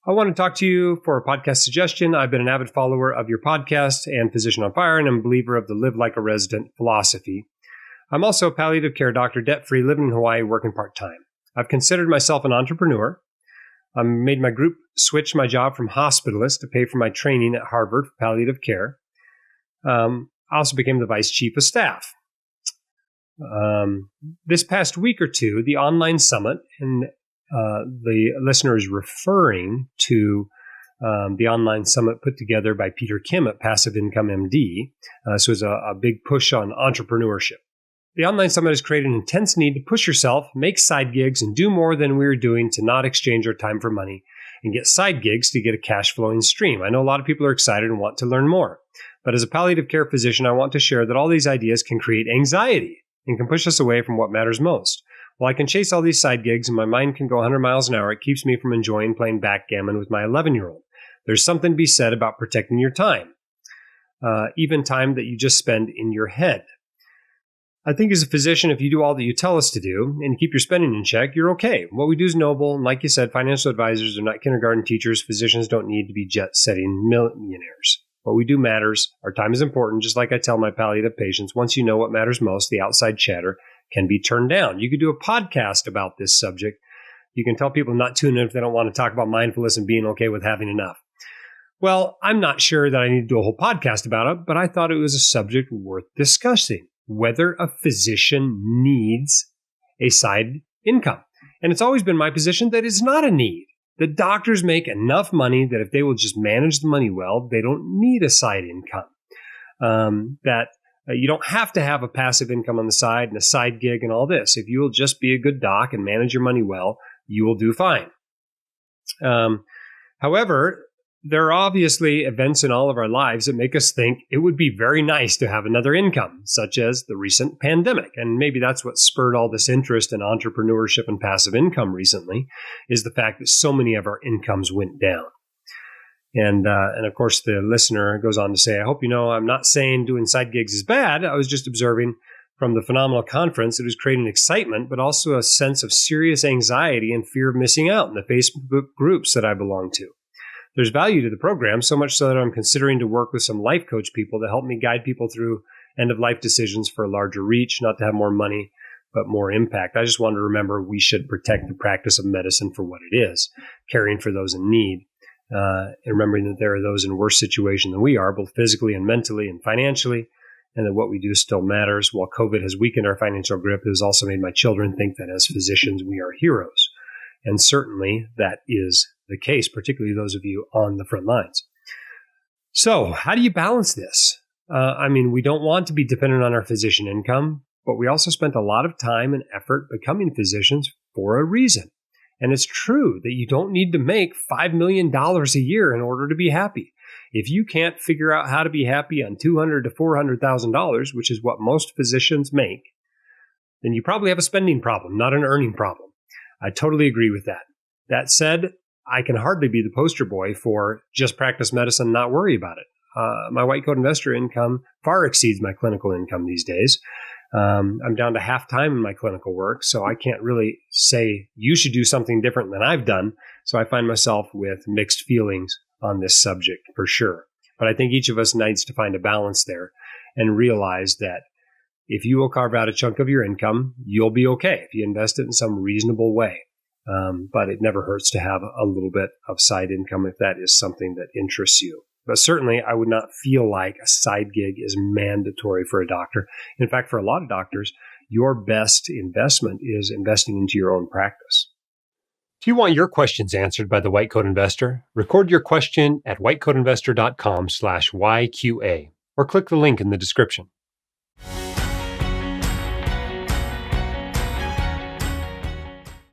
I want to talk to you for a podcast suggestion. I've been an avid follower of your podcast and Physician on Fire, and I'm a believer of the live like a resident philosophy. I'm also a palliative care doctor, debt-free, living in Hawaii, working part-time. I've considered myself an entrepreneur. I made my group switch my job from hospitalist to pay for my training at Harvard for palliative care. I also became the vice chief of staff. This past week or two, the online summit, and the listener is referring to the online summit put together by Peter Kim at Passive Income MD. This was a big push on entrepreneurship. The online summit has created an intense need to push yourself, make side gigs, and do more than we were doing to not exchange our time for money and get side gigs to get a cash flowing stream. I know a lot of people are excited and want to learn more. But as a palliative care physician, I want to share that all these ideas can create anxiety and can push us away from what matters most. While I can chase all these side gigs and my mind can go 100 miles an hour, it keeps me from enjoying playing backgammon with my 11-year-old. There's something to be said about protecting your time, even time that you just spend in your head. I think as a physician, if you do all that you tell us to do and keep your spending in check, you're okay. What we do is noble, and like you said, financial advisors are not kindergarten teachers. Physicians don't need to be jet-setting millionaires. What we do matters. Our time is important, just like I tell my palliative patients. Once you know what matters most, the outside chatter can be turned down. You could do a podcast about this subject. You can tell people not to tune in if they don't want to talk about mindfulness and being okay with having enough. Well, I'm not sure that I need to do a whole podcast about it, but I thought it was a subject worth discussing, whether a physician needs a side income. And it's always been my position that it's not a need. The doctors make enough money that if they will just manage the money well, they don't need a side income. You don't have to have a passive income on the side and a side gig and all this. If you will just be a good doc and manage your money well, you will do fine. However, there are obviously events in all of our lives that make us think it would be very nice to have another income, such as the recent pandemic. And maybe that's what spurred all this interest in entrepreneurship and passive income recently, is the fact that so many of our incomes went down. And of course, the listener goes on to say, I hope you know I'm not saying doing side gigs is bad. I was just observing from the phenomenal conference it was creating excitement, but also a sense of serious anxiety and fear of missing out in the Facebook groups that I belong to. There's value to the program, so much so that I'm considering to work with some life coach people to help me guide people through end-of-life decisions for a larger reach, not to have more money, but more impact. I just want to remember we should protect the practice of medicine for what it is, caring for those in need, and remembering that there are those in worse situation than we are, both physically and mentally and financially, and that what we do still matters. While COVID has weakened our financial grip, it has also made my children think that as physicians, we are heroes. And certainly that is the case, particularly those of you on the front lines. So how do you balance this? We don't want to be dependent on our physician income, but we also spent a lot of time and effort becoming physicians for a reason. And it's true that you don't need to make $5 million a year in order to be happy. If you can't figure out how to be happy on $200,000 to $400,000, which is what most physicians make, then you probably have a spending problem, not an earning problem. I totally agree with that. That said, I can hardly be the poster boy for just practice medicine and not worry about it. My white coat investor income far exceeds my clinical income these days. I'm down to half time in my clinical work, so I can't really say you should do something different than I've done. So I find myself with mixed feelings on this subject for sure. But I think each of us needs to find a balance there and realize that if you will carve out a chunk of your income, you'll be okay if you invest it in some reasonable way. But it never hurts to have a little bit of side income if that is something that interests you. But certainly, I would not feel like a side gig is mandatory for a doctor. In fact, for a lot of doctors, your best investment is investing into your own practice. If you want your questions answered by the White Coat Investor, record your question at whitecoatinvestor.com/YQA or click the link in the description.